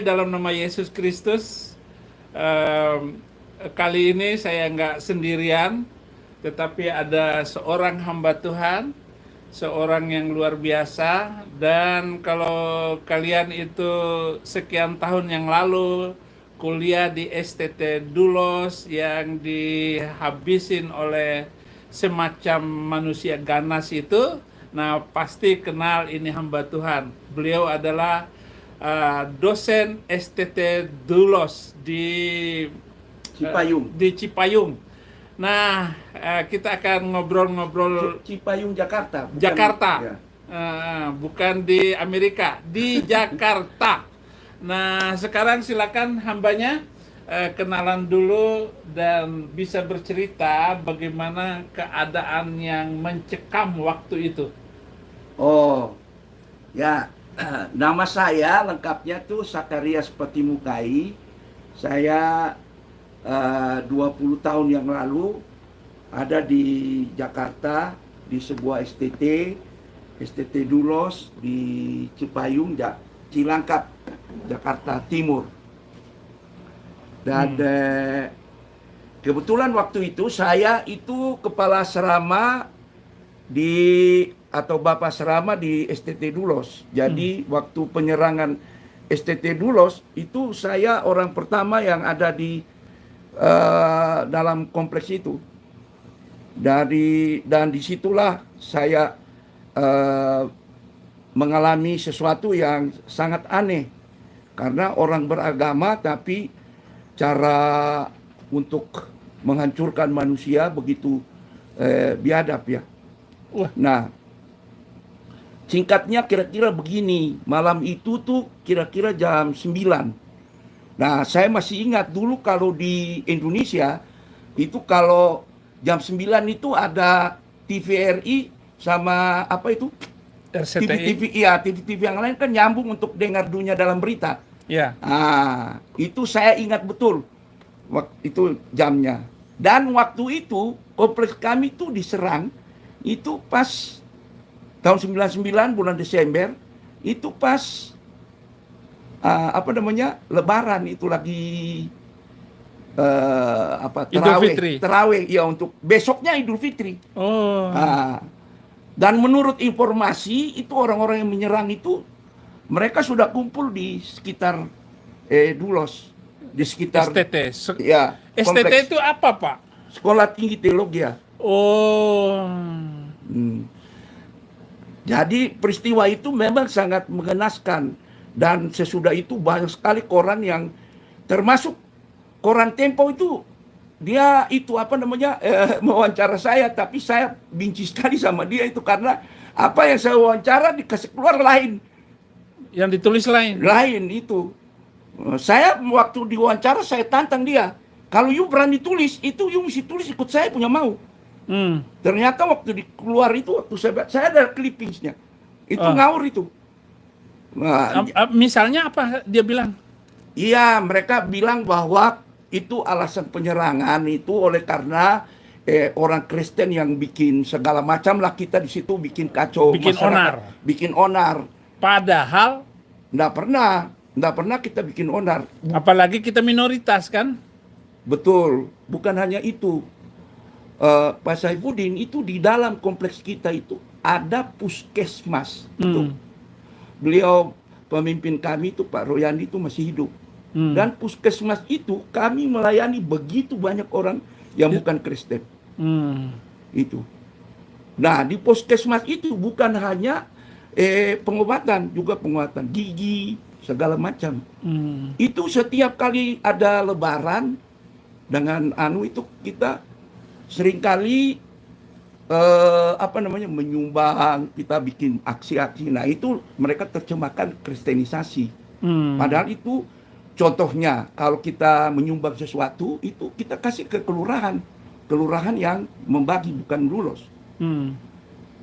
Dalam nama Yesus Kristus, kali ini saya nggak sendirian, tetapi ada seorang hamba Tuhan, seorang yang luar biasa. Dan kalau kalian itu sekian tahun yang lalu kuliah di STT Dulos yang dihabisin oleh semacam manusia ganas itu, nah pasti kenal ini hamba Tuhan. Beliau adalah dosen STT Dulos di Cipayung. Nah, kita akan ngobrol-ngobrol Cipayung, Jakarta. Jakarta, Ya. bukan di Amerika, di Jakarta. Nah, sekarang silakan hambanya kenalan dulu dan bisa bercerita bagaimana keadaan yang mencekam waktu itu. Oh, ya. Nama saya lengkapnya tuh Sakarias Patimukai. Saya 20 tahun yang lalu ada di Jakarta di sebuah STT Dulos di Cipayung, Cilangkap, Jakarta Timur. Dan kebetulan waktu itu saya itu kepala asrama atau bapak asrama di STT Dulos. Jadi waktu penyerangan STT Dulos itu saya orang pertama yang ada di dalam kompleks itu. Dan disitulah saya mengalami sesuatu yang sangat aneh, karena orang beragama tapi cara untuk menghancurkan manusia begitu biadab ya. Nah, singkatnya kira-kira begini, malam itu tuh kira-kira jam 9. Nah, saya masih ingat dulu kalau di Indonesia itu kalau jam 9 itu ada TVRI sama apa itu? RCTI. TV yang lain kan nyambung untuk dengar dunia dalam berita. Ya. Ah, itu saya ingat betul waktu itu jamnya. Dan waktu itu kompleks kami tuh diserang itu pas tahun 99 bulan Desember, itu pas Lebaran, itu lagi terawih ya, untuk besoknya Idul Fitri. Dan menurut informasi itu orang-orang yang menyerang itu mereka sudah kumpul di sekitar Dulos, di sekitar STT. Ya, STT itu apa, Pak? Sekolah Tinggi Teologi. Jadi peristiwa itu memang sangat mengenaskan, dan sesudah itu banyak sekali koran yang termasuk koran Tempo itu dia itu mewawancara saya, tapi saya benci sekali sama dia itu karena apa yang saya wawancara dikasih keluar lain, yang ditulis lain itu. Saya waktu diwawancara saya tantang dia, kalau you berani tulis itu you mesti tulis ikut saya punya mau. Ternyata waktu dikeluar itu, waktu saya ada clippingsnya, itu ngawur itu. Nah, misalnya apa dia bilang? Iya, mereka bilang bahwa itu alasan penyerangan itu oleh karena orang Kristen yang bikin segala macam lah, kita di situ bikin kacau, bikin onar. Padahal nggak pernah kita bikin onar. Apalagi kita minoritas kan? Betul, bukan hanya itu. Pak Saifuddin itu di dalam kompleks kita itu ada puskesmas. Beliau pemimpin kami itu Pak Royandi itu masih hidup. Dan puskesmas itu kami melayani begitu banyak orang yang bukan Kristen. Itu. Nah, di puskesmas itu bukan hanya pengobatan, juga pengobatan gigi, segala macam. Itu setiap kali ada lebaran dengan itu kita seringkali menyumbang, kita bikin aksi-aksi. Nah, itu mereka terjemahkan kristenisasi. Padahal itu contohnya kalau kita menyumbang sesuatu itu kita kasih ke kelurahan yang membagi, bukan Dulos.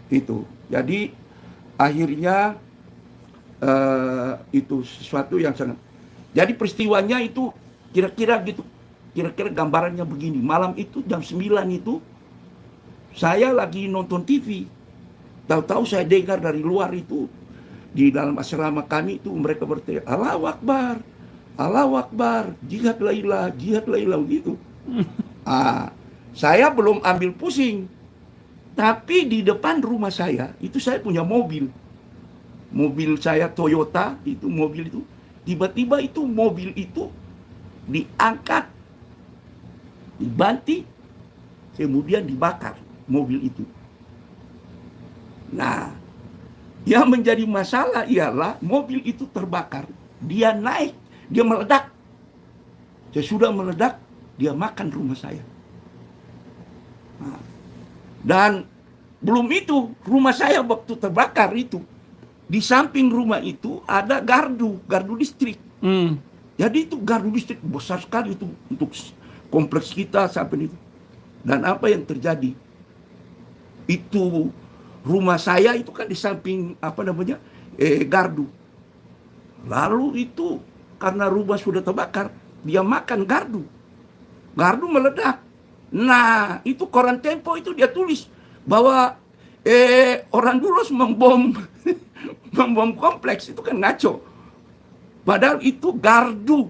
Itu. Jadi akhirnya itu sesuatu yang sangat. Jadi peristiwanya itu kira-kira gitu. Kira-kira gambarannya begini. Malam itu jam 9 itu saya lagi nonton TV. Tahu-tahu saya dengar dari luar itu, di dalam asrama kami itu mereka berteriak, Allahu Akbar, Allahu Akbar, jihad la ilah gitu. Saya belum ambil pusing. Tapi di depan rumah saya, itu saya punya mobil. Mobil saya Toyota, itu mobil itu. Tiba-tiba itu mobil itu diangkat, dibanting, kemudian dibakar mobil itu. Nah, yang menjadi masalah ialah mobil itu terbakar. Dia naik, dia meledak. Sesudah meledak, dia makan rumah saya. Nah, dan belum itu, rumah saya waktu terbakar itu, di samping rumah itu ada gardu listrik. Jadi itu gardu listrik besar sekali itu untuk kompleks kita sampai itu. Dan apa yang terjadi? Itu rumah saya itu kan di samping gardu. Lalu itu karena rumah sudah terbakar, dia makan gardu. Gardu meledak. Nah, itu koran Tempo itu dia tulis bahwa orang dulu membom membom kompleks, itu kan ngaco. Padahal itu gardu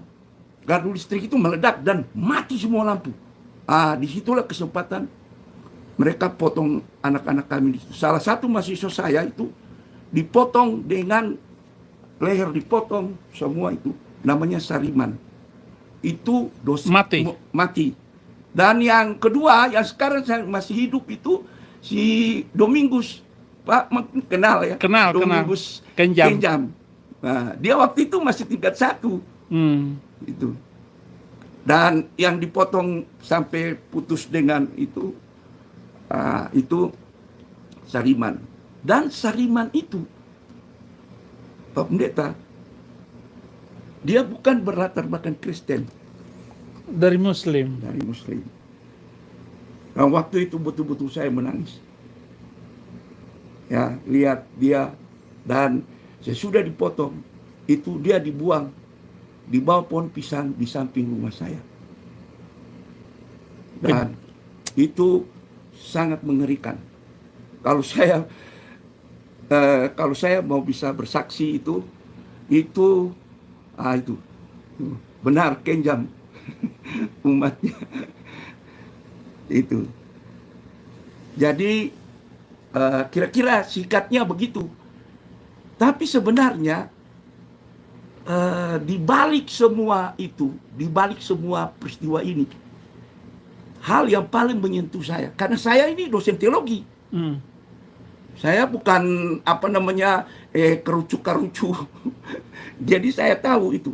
listrik itu meledak dan mati semua lampu. Disitulah kesempatan mereka potong anak-anak kami. Salah satu mahasiswa saya itu dipotong dengan leher, dipotong semua itu. Namanya Sariman. Itu mati. Dan yang kedua, yang sekarang masih hidup itu si Domingus. Pak mungkin kenal ya? Kenal. Domingus Kenjam. Nah, dia waktu itu masih tingkat 1. Itu. Dan yang dipotong sampai putus dengan itu Sariman. Dan Sariman itu, Pak Pendeta, dia bukan berlatar belakang Kristen. Dari Muslim. Nah, waktu itu betul-betul saya menangis. Ya, lihat dia, dan sesudah dipotong, itu dia dibuang di bawah pohon pisang di samping rumah saya. Dan itu sangat mengerikan. Kalau saya mau bisa bersaksi itu benar Kenjam umatnya itu. Jadi kira-kira sikatnya begitu. Tapi sebenarnya di balik semua itu, di balik semua peristiwa ini, hal yang paling menyentuh saya, karena saya ini dosen teologi. Saya bukan kerucu-kerucu. Jadi saya tahu itu.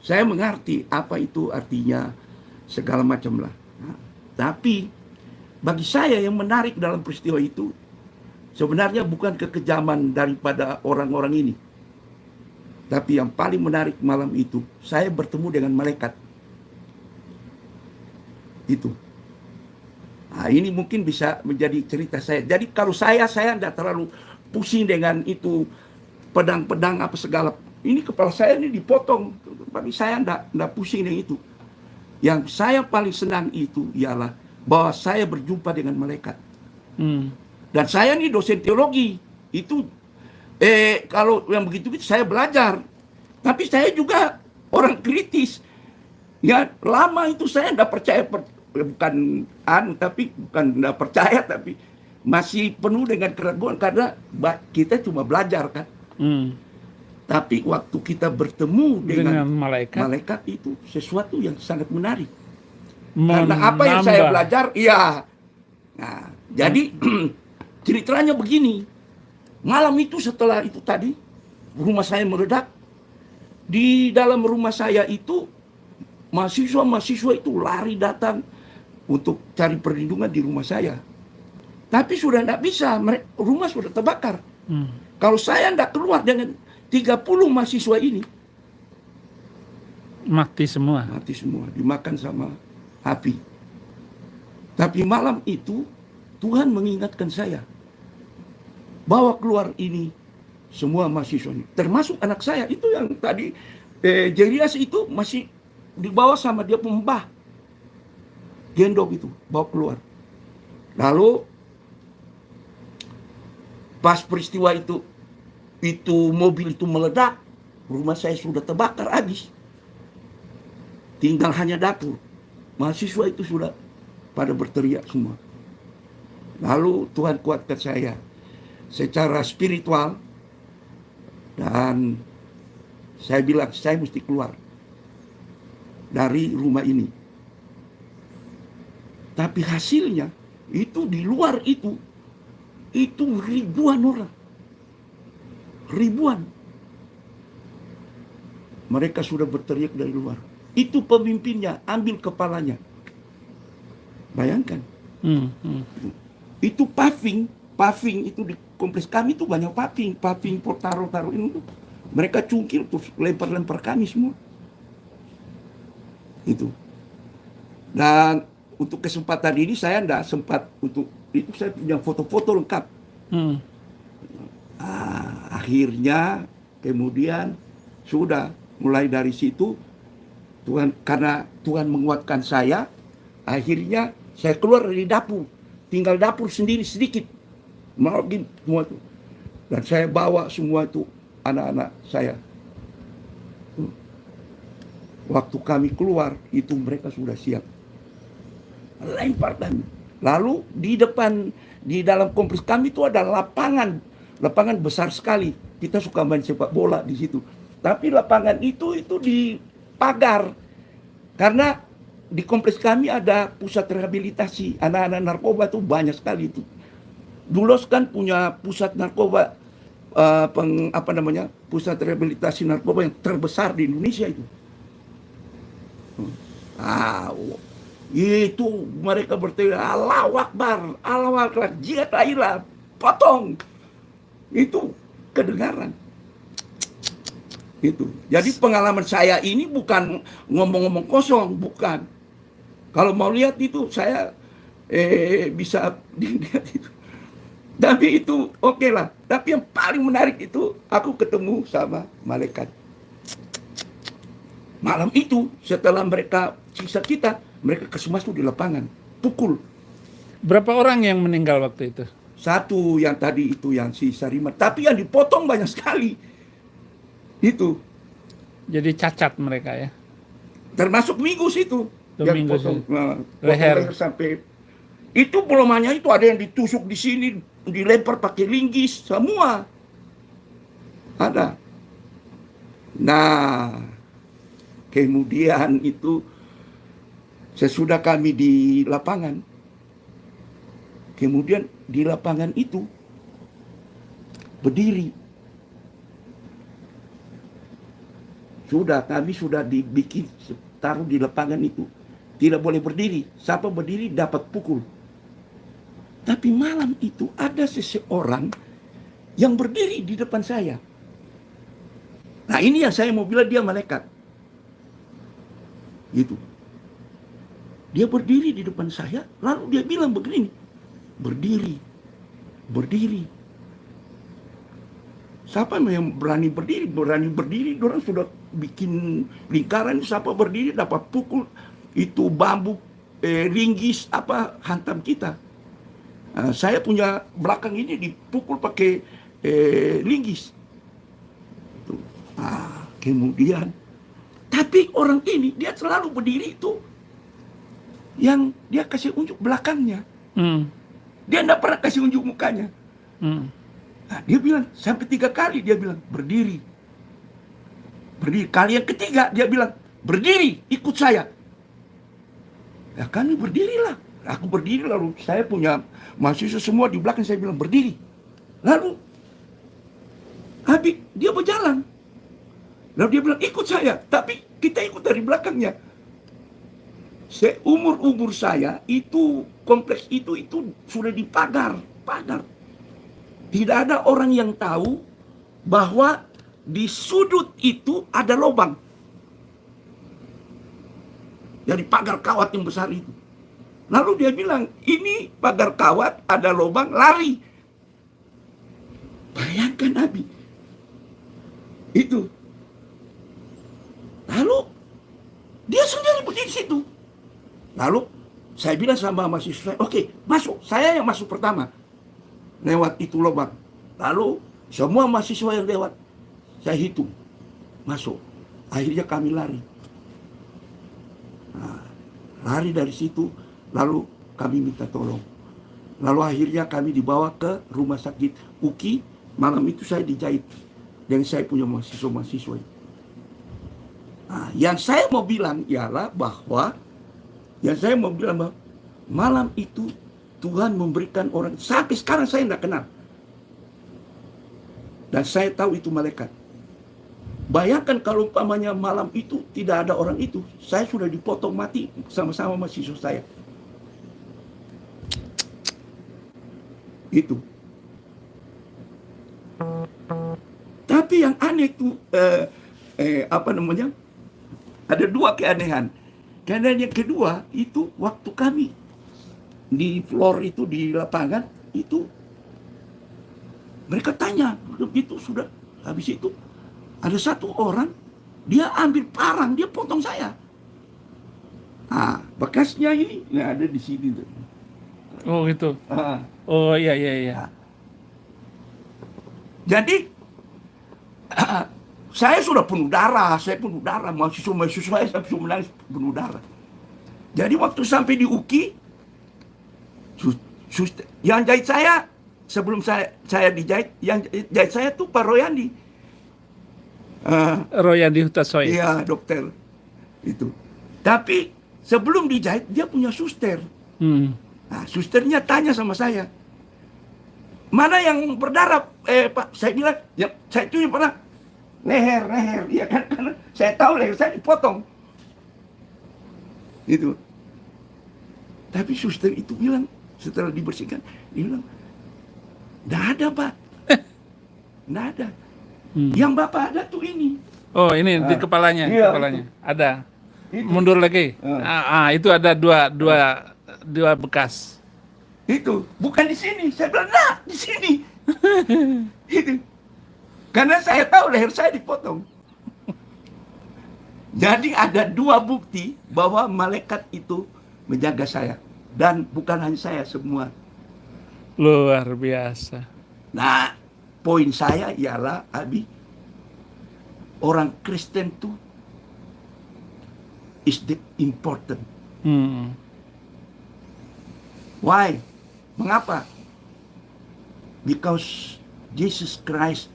Saya mengerti apa itu artinya segala macam lah. Nah, tapi bagi saya yang menarik dalam peristiwa itu sebenarnya bukan kekejaman daripada orang-orang ini. Tapi yang paling menarik malam itu, saya bertemu dengan malaikat. Itu. Nah, ini mungkin bisa menjadi cerita saya. Jadi kalau saya tidak terlalu pusing dengan itu pedang-pedang apa segala. Ini kepala saya ini dipotong, tapi saya tidak pusing dengan itu. Yang saya paling senang itu ialah bahwa saya berjumpa dengan malaikat. Dan saya ini dosen teologi. Itu kalau yang begitu saya belajar. Tapi saya juga orang kritis. Ya, lama itu saya tidak percaya, bukan tidak percaya, tapi masih penuh dengan keraguan karena kita cuma belajar kan. Tapi waktu kita bertemu dengan malaikat itu sesuatu yang sangat menarik. Karena apa yang saya belajar, iya. Nah, jadi ceritanya begini. Malam itu setelah itu tadi, rumah saya meledak. Di dalam rumah saya itu, mahasiswa itu lari datang untuk cari perlindungan di rumah saya. Tapi sudah tidak bisa, rumah sudah terbakar. Kalau saya tidak keluar dengan 30 mahasiswa ini, mati semua, dimakan sama api. Tapi malam itu Tuhan mengingatkan saya bawa keluar ini semua mahasiswa ini, termasuk anak saya itu yang tadi Jerias itu masih dibawa sama dia pembah gendong itu, bawa keluar. Lalu pas peristiwa itu mobil itu meledak, rumah saya sudah terbakar habis. tinggal hanya dapur. Mahasiswa itu sudah pada berteriak semua. Lalu Tuhan kuatkan saya secara spiritual, dan saya bilang saya mesti keluar dari rumah ini. Tapi hasilnya itu di luar itu ribuan orang. Ribuan. Mereka sudah berteriak dari luar. Itu pemimpinnya, ambil kepalanya. Bayangkan. Itu paving itu di kompleks kami itu banyak paving taruh ini tuh. Mereka cungkil terus lempar kami semua. Itu. Dan untuk kesempatan ini saya enggak sempat untuk itu, saya punya foto-foto lengkap. Akhirnya kemudian sudah mulai dari situ karena Tuhan menguatkan saya, akhirnya saya keluar dari dapur, tinggal dapur sendiri sedikit, mungkin semua itu, dan saya bawa semua itu anak-anak saya. Waktu kami keluar itu mereka sudah siap, lempar kami. Lalu di dalam kompleks kami itu ada lapangan besar sekali. Kita suka main sepak bola di situ. Tapi lapangan itu dipagar karena di kompleks kami ada pusat rehabilitasi anak-anak narkoba tuh banyak sekali itu. Dulu kan punya pusat narkoba pusat rehabilitasi narkoba yang terbesar di Indonesia itu. Itu mereka berteriak Allahu Akbar, Allahu Akbar, jihad lahirlah, potong. Itu kedengaran. Itu. Jadi pengalaman saya ini bukan ngomong-ngomong kosong, bukan. Kalau mau lihat itu saya bisa dilihat itu. Tapi itu oke lah. Tapi yang paling menarik itu aku ketemu sama malaikat. Malam itu setelah mereka siksa kita, mereka kesemas tuh di lapangan, pukul. Berapa orang yang meninggal waktu itu? Satu yang tadi itu yang si Sariman, tapi yang dipotong banyak sekali. Itu. Jadi cacat mereka ya. Termasuk Mingus itu. Yang potong leher sampai itu belum itu ada yang ditusuk di sini, dilempar pakai linggis, semua. Ada. Nah, kemudian itu sesudah kami di lapangan, kemudian di lapangan itu berdiri. Kami sudah dibikin taruh di lapangan itu. Tidak boleh berdiri. Siapa berdiri dapat pukul. Tapi malam itu ada seseorang yang berdiri di depan saya. Nah ini yang saya mau bilang dia malaikat. Gitu. Dia berdiri di depan saya, lalu dia bilang begini, berdiri. Siapa yang berani berdiri, orang sudah bikin lingkaran, siapa berdiri dapat pukul, itu bambu, linggis, hantam kita. Saya punya belakang ini dipukul pakai linggis. Kemudian, tapi orang ini, dia selalu berdiri itu, yang dia kasih unjuk belakangnya. Dia tidak pernah kasih unjuk mukanya. Nah, dia bilang, sampai 3 kali dia bilang, berdiri. Kali yang ketiga dia bilang, berdiri, ikut saya. Ya kami berdirilah. Aku berdiri, lalu saya punya mahasiswa semua di belakang, saya bilang berdiri. Lalu, habis dia berjalan. Lalu dia bilang, ikut saya. Tapi kita ikut dari belakangnya. Seumur-umur saya, itu kompleks itu sudah dipagar. Tidak ada orang yang tahu bahwa di sudut itu ada lubang. Dari pagar kawat yang besar itu. Lalu dia bilang, ini pagar kawat, ada lubang, lari. Bayangkan Nabi. Itu. Lalu, dia sendiri berdiri di situ. Lalu, saya bilang sama mahasiswa, oke, masuk. Saya yang masuk pertama. Lewat itu lubang. Lalu semua mahasiswa yang lewat, saya hitung. Masuk. Akhirnya kami lari. lari dari situ, lalu kami minta tolong. Lalu akhirnya kami dibawa ke rumah sakit UKI. Malam itu saya dijahit dengan saya punya mahasiswa-mahasiswa. Nah, yang saya mau bilang ialah bahwa malam itu Tuhan memberikan orang, sampai sekarang saya tidak kenal. Dan saya tahu itu malaikat. Bayangkan kalau umpamanya malam itu tidak ada orang itu, saya sudah dipotong mati sama-sama mahasiswa saya. Itu. Tapi yang aneh itu, ada dua keanehan. Karena yang kedua itu waktu kami di floor itu, di lapangan itu, mereka tanya, begitu sudah habis itu ada satu orang, dia ambil parang, dia potong saya. Nah, bekasnya ini ada di sini tuh. Oh gitu. Oh iya. Nah, jadi saya sudah penuh darah, mahasiswa saya sudah menangis penuh darah. Jadi waktu sampai di UKI, yang jahit saya, sebelum saya dijahit, yang jahit saya tuh Pak Royandi. Royandi Hutasoy. Iya, dokter. Itu. Tapi sebelum dijahit, dia punya suster. Nah, susternya tanya sama saya, mana yang berdarah? Pak, saya bilang, ya, saya itu pernah leher, ya kan, karena saya tahu leher saya dipotong. Itu. Tapi suster itu bilang, setelah dibersihkan, dia bilang, nggak ada, Pak. Nggak ada. Yang Bapak ada tuh ini. Oh, ini di kepalanya, iya, kepalanya. Ada. Itu. Mundur lagi. Itu ada dua bekas. Itu bukan di sini. Saya bilang, nah, di sini. Itu. Karena saya tahu leher saya dipotong. Jadi ada dua bukti bahwa malaikat itu menjaga saya. Dan bukan hanya saya, semua. Luar biasa. Nah, poin saya ialah, Abi, orang Kristen tuh is the important. Why? Mengapa? Because Jesus Christ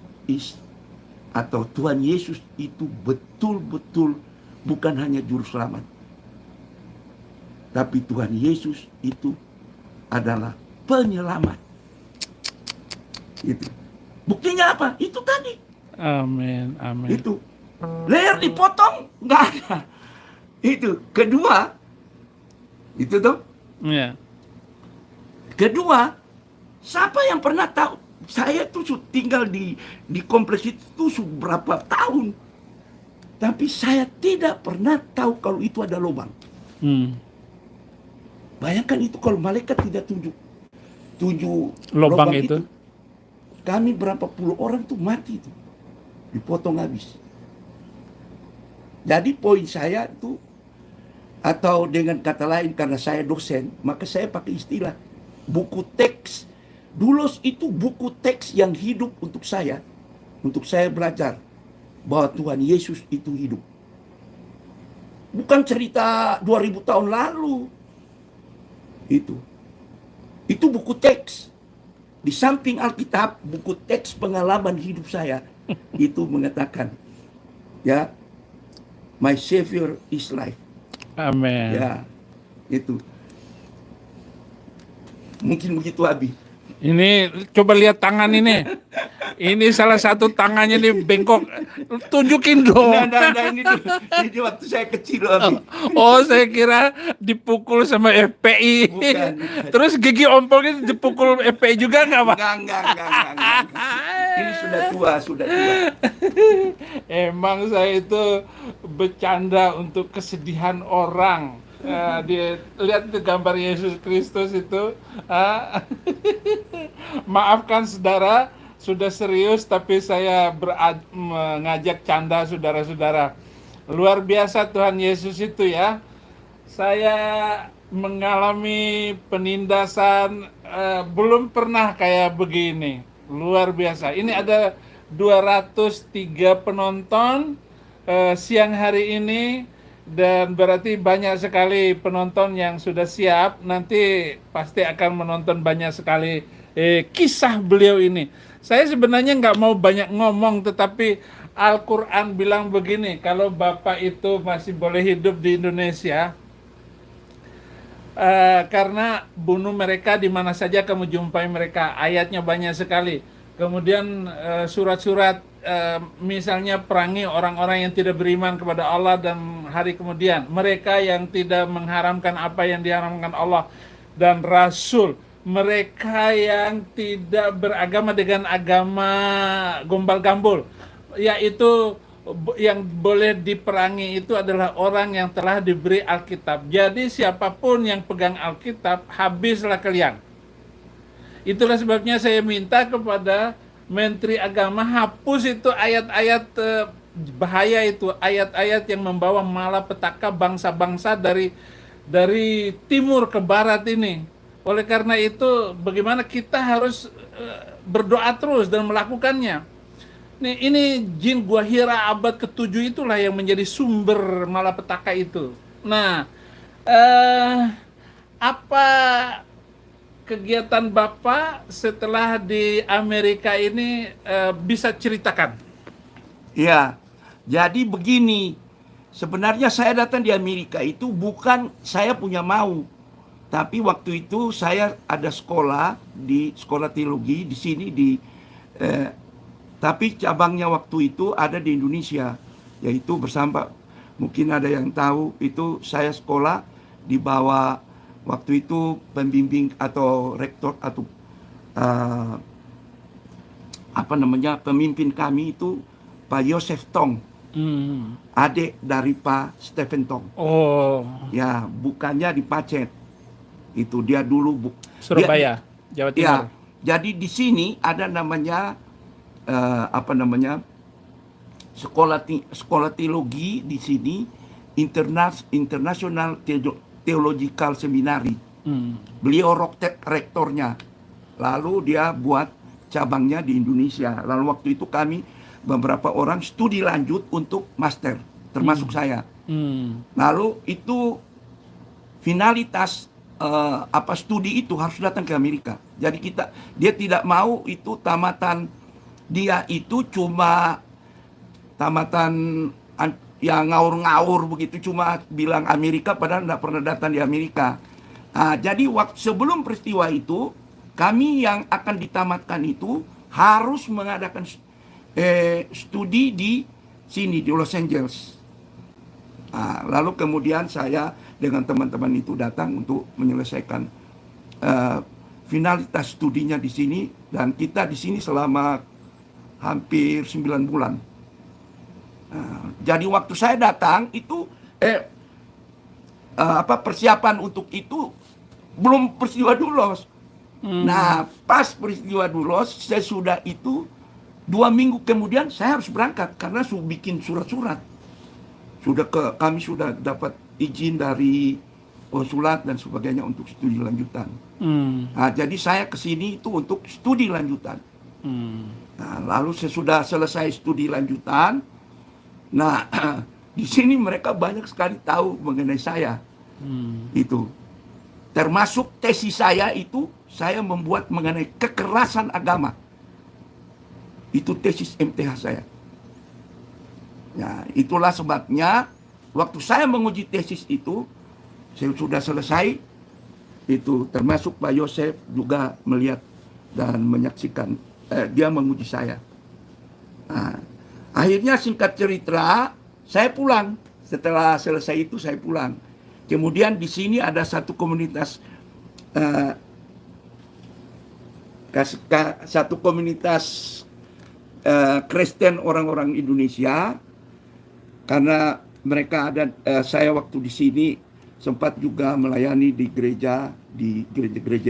atau Tuhan Yesus itu betul-betul bukan hanya juru selamat. Tapi Tuhan Yesus itu adalah penyelamat. Itu. Buktinya apa? Itu tadi. Amin. Itu. Leher dipotong, nggak ada. Itu. Kedua, itu tuh. Iya. Kedua, siapa yang pernah tahu? Saya tuh tinggal di kompleks itu berapa tahun. Tapi saya tidak pernah tahu kalau itu ada lubang. Bayangkan itu kalau malaikat tidak tunjuk lubang itu. Kami berapa puluh orang tuh mati tuh, dipotong habis. Jadi poin saya tuh, atau dengan kata lain, karena saya dosen, maka saya pakai istilah buku teks. Doulos itu buku teks yang hidup untuk saya belajar bahwa Tuhan Yesus itu hidup. Bukan cerita 2000 tahun lalu. Itu buku teks. Di samping Alkitab, buku teks pengalaman hidup saya itu mengatakan, ya, my Savior is life. Amin. Ya, itu. Mungkin begitu, Abi. Ini coba lihat tangan ini. Ini salah satu tangannya nih bengkok. Tunjukin dong. Nah, ini waktu saya kecil, Abi. Oh, saya kira dipukul sama FPI. Bukan. Terus gigi ompolnya dipukul FPI juga nggak, Pak? Enggak. Ini sudah tua. Emang saya itu bercanda untuk kesedihan orang. Dia lihat itu gambar Yesus Kristus itu. Maafkan saudara, sudah serius tapi saya mengajak canda saudara-saudara. Luar biasa Tuhan Yesus itu ya. Saya mengalami penindasan belum pernah kayak begini. Luar biasa. Ini ada 203 penonton siang hari ini dan berarti banyak sekali penonton yang sudah siap. Nanti pasti akan menonton banyak sekali kisah beliau ini. Saya sebenarnya nggak mau banyak ngomong, tetapi Al-Quran bilang begini, kalau Bapak itu masih boleh hidup di Indonesia, karena bunuh mereka di mana saja kamu jumpai mereka. Ayatnya banyak sekali. Kemudian surat-surat misalnya perangi orang-orang yang tidak beriman kepada Allah dan hari kemudian. Mereka yang tidak mengharamkan apa yang diharamkan Allah dan Rasul. Mereka yang tidak beragama dengan agama gombal-gambul, yaitu yang boleh diperangi itu adalah orang yang telah diberi Alkitab. Jadi siapapun yang pegang Alkitab, habislah kalian. Itulah sebabnya saya minta kepada Menteri Agama hapus itu ayat-ayat bahaya itu, ayat-ayat yang membawa malapetaka bangsa-bangsa dari timur ke barat ini. Oleh karena itu, bagaimana kita harus berdoa terus dan melakukannya. Ini jin gua hira abad ke-7 itulah yang menjadi sumber malapetaka itu. Nah, apa kegiatan Bapak setelah di Amerika ini, bisa ceritakan? Ya, jadi begini. Sebenarnya saya datang di Amerika itu bukan saya punya mau. Tapi waktu itu saya ada sekolah di sekolah teologi di sini tapi cabangnya waktu itu ada di Indonesia, yaitu bersama, mungkin ada yang tahu, itu saya sekolah di bawah waktu itu pembimbing atau rektor atau pemimpin kami itu Pak Yosef Tong, adik dari Pak Stephen Tong. Oh, Ya, bukannya di Pacet. Itu dia dulu Surabaya, Jawa Timur. Ya, jadi di sini ada namanya sekolah teologi di sini, International Theological Seminary. Beliau rektornya. Lalu dia buat cabangnya di Indonesia. Lalu waktu itu kami beberapa orang studi lanjut untuk master, termasuk saya. Lalu itu finalitas studi itu harus datang ke Amerika. Jadi dia tidak mau itu tamatan, dia itu cuma tamatan yang ngawur-ngawur begitu, cuma bilang Amerika padahal tidak pernah datang di Amerika. Jadi sebelum peristiwa itu, kami yang akan ditamatkan itu harus mengadakan studi di sini di Los Angeles. Lalu kemudian saya dengan teman-teman itu datang untuk menyelesaikan finalitas studinya di sini, dan kita di sini selama hampir 9 bulan. Jadi waktu saya datang itu persiapan untuk itu belum peristiwa Dulos. Nah, pas peristiwa Dulos, saya sudah itu 2 minggu kemudian saya harus berangkat karena bikin surat-surat. Kami sudah dapat izin dari konsulat dan sebagainya untuk studi lanjutan. Jadi saya ke sini itu untuk studi lanjutan. Nah, lalu sesudah selesai studi lanjutan, nah di sini mereka banyak sekali tahu mengenai saya. Itu termasuk tesis saya itu, saya membuat mengenai kekerasan agama. Itu tesis MTH saya. Nah, itulah sebabnya waktu saya menguji tesis itu, saya sudah selesai. Itu termasuk Pak Yosef juga melihat dan menyaksikan, dia menguji saya. Nah, akhirnya singkat cerita, saya pulang. Setelah selesai itu saya pulang. Kemudian di sini ada satu komunitas Kristen orang-orang Indonesia, karena mereka ada, saya waktu di sini sempat juga melayani di gereja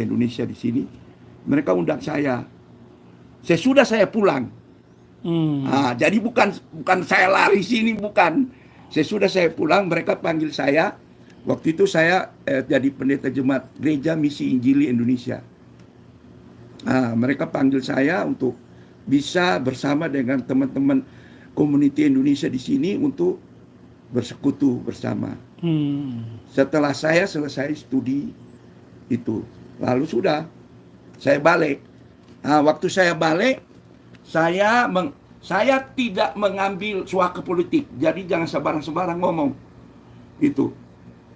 Indonesia di sini. Mereka undang saya. Sesudah saya pulang. Jadi bukan saya lari sini, bukan. Sesudah saya pulang, mereka panggil saya. Waktu itu saya jadi pendeta jemaat Gereja Misi Injili Indonesia. Mereka panggil saya untuk bisa bersama dengan teman-teman komuniti Indonesia di sini untuk bersekutu bersama. Setelah saya selesai studi itu, lalu sudah saya balik. Nah, waktu saya balik, saya tidak mengambil suaka politik. Jadi jangan sembarang-sembarang ngomong. Itu.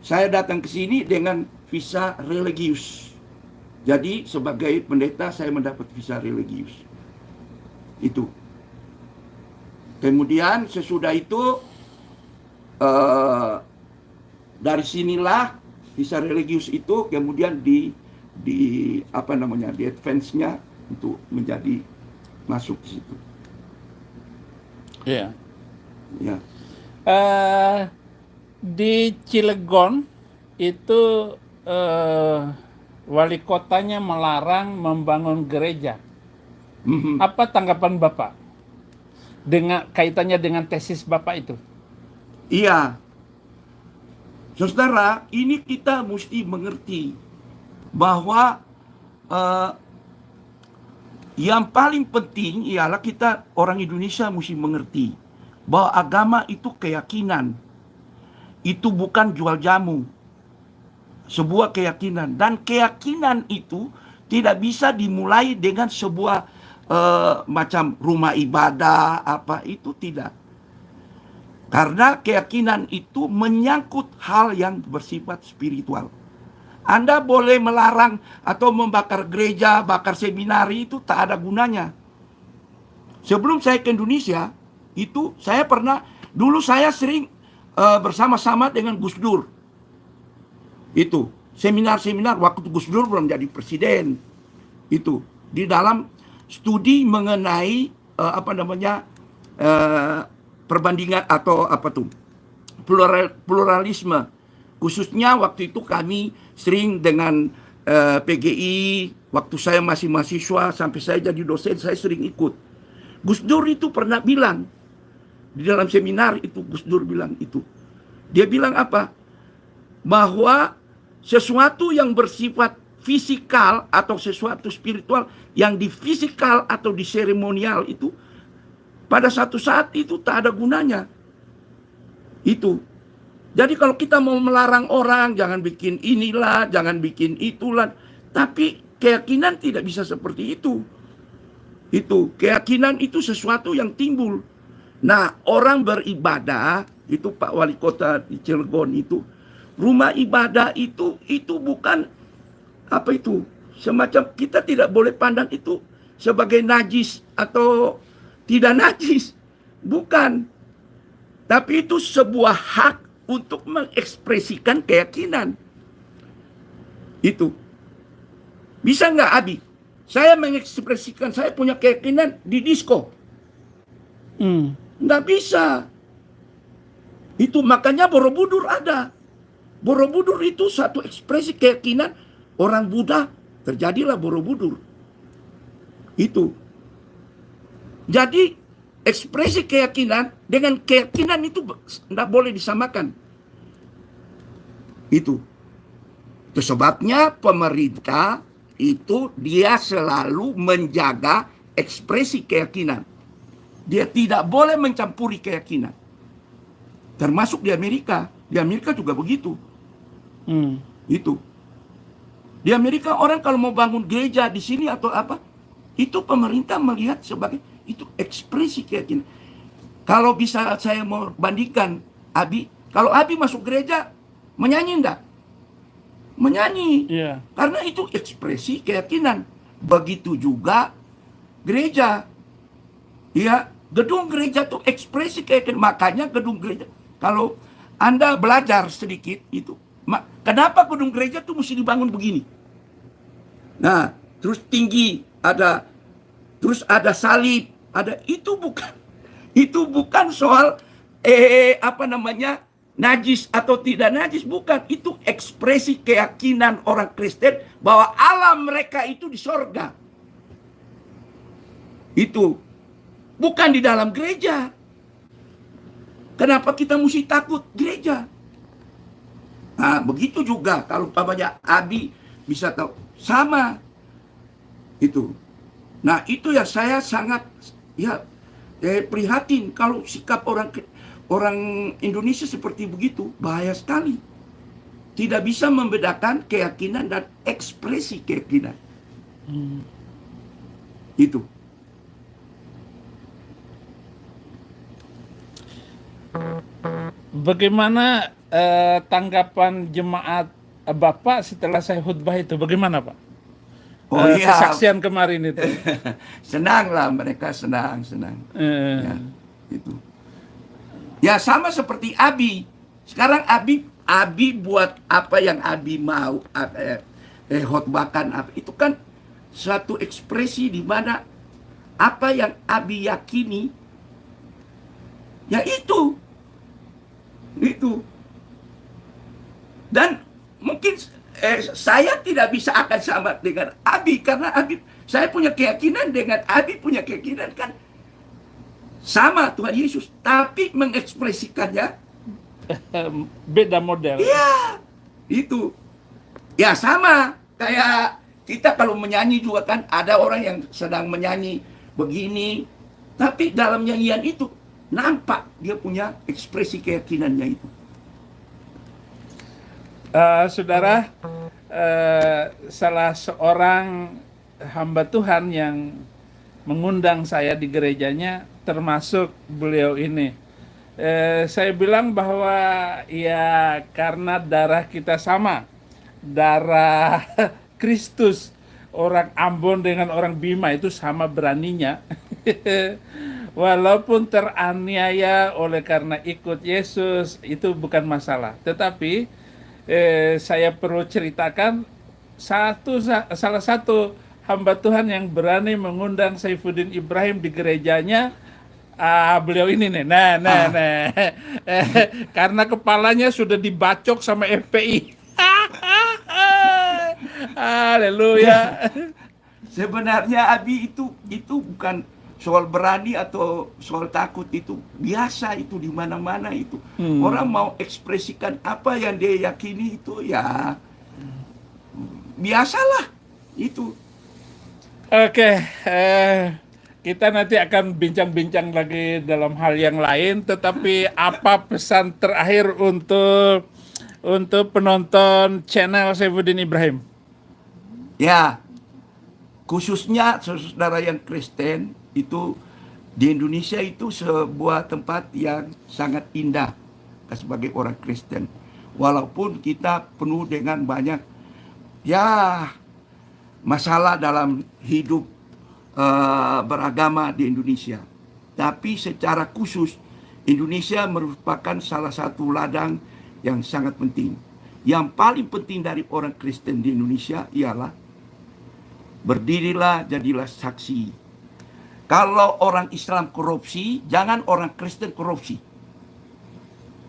Saya datang ke sini dengan visa religius. Jadi sebagai pendeta saya mendapat visa religius. Itu. Kemudian sesudah itu dari sinilah visa religius itu kemudian di advance-nya untuk menjadi masuk ke situ. Iya. Ya. Di Cilegon itu wali kotanya melarang membangun gereja. Apa tanggapan Bapak dengan kaitannya dengan tesis Bapak itu? Iya. Saudara, ini kita mesti mengerti bahwa yang paling penting ialah kita orang Indonesia mesti mengerti bahwa agama itu keyakinan. Itu bukan jual jamu. Sebuah keyakinan. Dan keyakinan itu tidak bisa dimulai dengan sebuah macam rumah ibadah, apa itu tidak. Karena keyakinan itu menyangkut hal yang bersifat spiritual. Anda boleh melarang atau membakar gereja, bakar seminari, itu tak ada gunanya. Sebelum saya ke Indonesia, itu saya pernah, dulu saya sering bersama-sama dengan Gus Dur. Itu, seminar-seminar waktu Gus Dur belum jadi presiden. Itu, di dalam studi mengenai perbandingan atau pluralisme. Khususnya waktu itu kami sering dengan PGI, waktu saya masih mahasiswa sampai saya jadi dosen, saya sering ikut. Gus Dur itu pernah bilang di dalam seminar itu, Gus Dur bilang itu. Dia bilang apa? Bahwa sesuatu yang bersifat fisikal atau sesuatu spiritual yang di fisikal atau di seremonial itu pada satu saat itu tak ada gunanya. Itu. Jadi kalau kita mau melarang orang, jangan bikin inilah, jangan bikin itulah. Tapi keyakinan tidak bisa seperti itu. Itu. Keyakinan itu sesuatu yang timbul. Nah, orang beribadah, itu Pak Wali Kota di Cilegon itu, rumah ibadah itu bukan semacam kita tidak boleh pandang itu sebagai najis atau tidak najis. Bukan. Tapi itu sebuah hak untuk mengekspresikan keyakinan. Itu. Bisa nggak, Abi? Saya mengekspresikan, saya punya keyakinan di disko. Nggak bisa. Itu makanya Borobudur ada. Borobudur itu satu ekspresi keyakinan orang Buddha, terjadilah Borobudur. Itu. Jadi ekspresi keyakinan dengan keyakinan itu tidak boleh disamakan. Itu sebabnya pemerintah itu dia selalu menjaga ekspresi keyakinan. Dia tidak boleh mencampuri keyakinan. Termasuk di Amerika. Di Amerika juga begitu. Itu. Di Amerika orang kalau mau bangun gereja di sini atau apa, itu pemerintah melihat sebagai itu ekspresi keyakinan. Kalau bisa saya mau bandingkan, Abi, kalau Abi masuk gereja, menyanyi enggak? Menyanyi. Yeah. Karena itu ekspresi keyakinan. Begitu juga gereja. Ya, gedung gereja itu ekspresi keyakinan. Makanya gedung gereja, kalau Anda belajar sedikit itu, kenapa gedung gereja itu mesti dibangun begini? Nah, terus tinggi, terus ada salib, itu bukan soal najis atau tidak najis, bukan. Itu ekspresi keyakinan orang Kristen bahwa Allah mereka itu di sorga. Itu bukan di dalam gereja. Kenapa kita mesti takut gereja? Nah, begitu juga kalau papanya Abi bisa tahu sama itu. Nah, itu ya saya sangat prihatin kalau sikap Orang Indonesia seperti begitu, bahaya sekali. Tidak bisa membedakan keyakinan dan ekspresi keyakinan. Itu. Bagaimana tanggapan jemaat Bapak setelah saya khutbah itu? Bagaimana, Pak? Oh iya, Kesaksian kemarin itu. senang lah mereka, senang. Eh, Ya, itu. Ya sama seperti Abi. Sekarang Abi buat apa yang Abi mau, khotbahkan apa. Itu kan suatu ekspresi di mana apa yang Abi yakini, ya itu. Dan mungkin saya tidak bisa akan sama dengan Abi, karena saya punya keyakinan dengan Abi punya keyakinan kan sama Tuhan Yesus, tapi mengekspresikannya beda model. iya itu. Ya sama kayak kita kalau menyanyi juga kan ada orang yang sedang menyanyi begini, tapi dalam nyanyian itu nampak dia punya ekspresi keyakinannya itu. Saudara, salah seorang hamba Tuhan yang mengundang saya di gerejanya termasuk beliau ini. Saya bilang bahwa ya karena darah kita sama, darah Kristus. Orang Ambon dengan orang Bima itu sama beraninya. Walaupun teraniaya oleh karena ikut Yesus, itu bukan masalah. Tetapi saya perlu ceritakan salah satu hamba Tuhan yang berani mengundang Saifuddin Ibrahim di gerejanya, beliau ini nih. Nah. Karena kepalanya sudah dibacok sama FPI. Haleluya. Sebenarnya Abi itu bukan soal berani atau soal takut, itu biasa, itu di mana-mana itu. Orang mau ekspresikan apa yang dia yakini itu ya biasalah itu. Oke, kita nanti akan bincang-bincang lagi dalam hal yang lain, tetapi apa pesan terakhir untuk penonton channel Saifuddin Ibrahim? Ya, khususnya saudara yang Kristen itu, di Indonesia itu sebuah tempat yang sangat indah sebagai orang Kristen. Walaupun kita penuh dengan banyak masalah dalam hidup beragama di Indonesia. Tapi secara khusus Indonesia merupakan salah satu ladang yang sangat penting. Yang paling penting dari orang Kristen di Indonesia ialah berdirilah, jadilah saksi. Kalau orang Islam korupsi, jangan orang Kristen korupsi.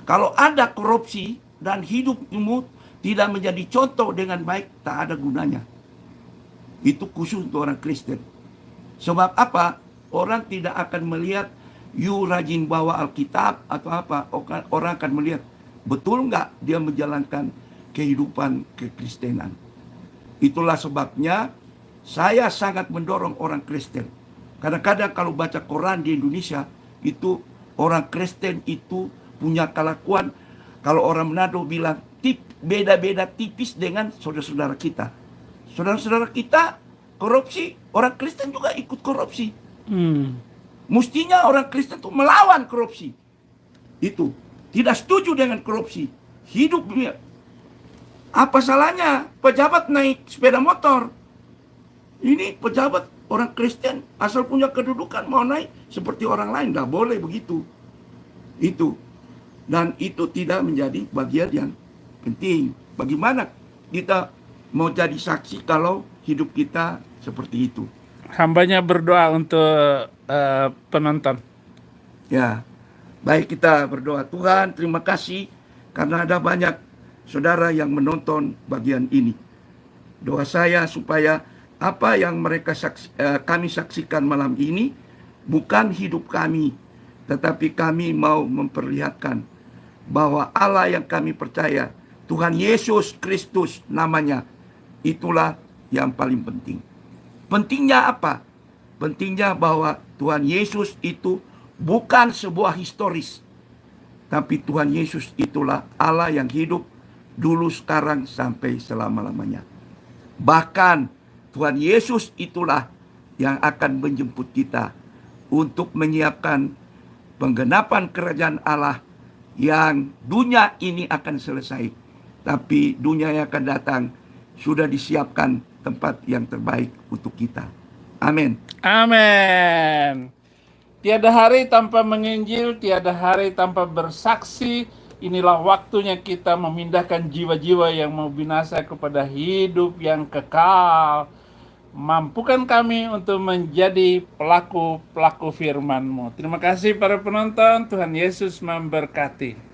Kalau ada korupsi dan hidupmu tidak menjadi contoh dengan baik, tak ada gunanya. Itu khusus untuk orang Kristen. Sebab apa? Orang tidak akan melihat you rajin bawa Alkitab atau apa. Orang akan melihat, betul nggak dia menjalankan kehidupan kekristenan. Itulah sebabnya saya sangat mendorong orang Kristen. Kadang-kadang kalau baca koran di Indonesia, itu orang Kristen itu punya kelakuan, kalau orang Manado bilang, beda-beda tipis dengan saudara-saudara kita. Saudara-saudara kita korupsi, orang Kristen juga ikut korupsi. Mestinya orang Kristen itu melawan korupsi. Itu. Tidak setuju dengan korupsi. Hidupnya. Apa salahnya pejabat naik sepeda motor? Ini pejabat orang Kristen asal punya kedudukan mau naik seperti orang lain, tidak boleh begitu. Itu. Dan itu tidak menjadi bagian yang penting. Bagaimana kita mau jadi saksi kalau hidup kita seperti itu? Hambanya berdoa untuk penonton. Ya, baik, kita berdoa. Tuhan, terima kasih karena ada banyak saudara yang menonton bagian ini. Doa saya supaya apa yang kami saksikan malam ini bukan hidup kami, tetapi kami mau memperlihatkan bahwa Allah yang kami percaya, Tuhan Yesus Kristus namanya, itulah yang paling penting. Pentingnya apa? Pentingnya bahwa Tuhan Yesus itu bukan sebuah historis, tapi Tuhan Yesus itulah Allah yang hidup dulu, sekarang, sampai selama-lamanya. Bahkan Tuhan Yesus itulah yang akan menjemput kita untuk menyiapkan penggenapan kerajaan Allah, yang dunia ini akan selesai, tapi dunia yang akan datang sudah disiapkan tempat yang terbaik untuk kita. Amin. Amin. Tiada hari tanpa menginjil, tiada hari tanpa bersaksi. Inilah waktunya kita memindahkan jiwa-jiwa yang mau binasa kepada hidup yang kekal. Mampukan kami untuk menjadi pelaku-pelaku firman-Mu. Terima kasih para penonton, Tuhan Yesus memberkati.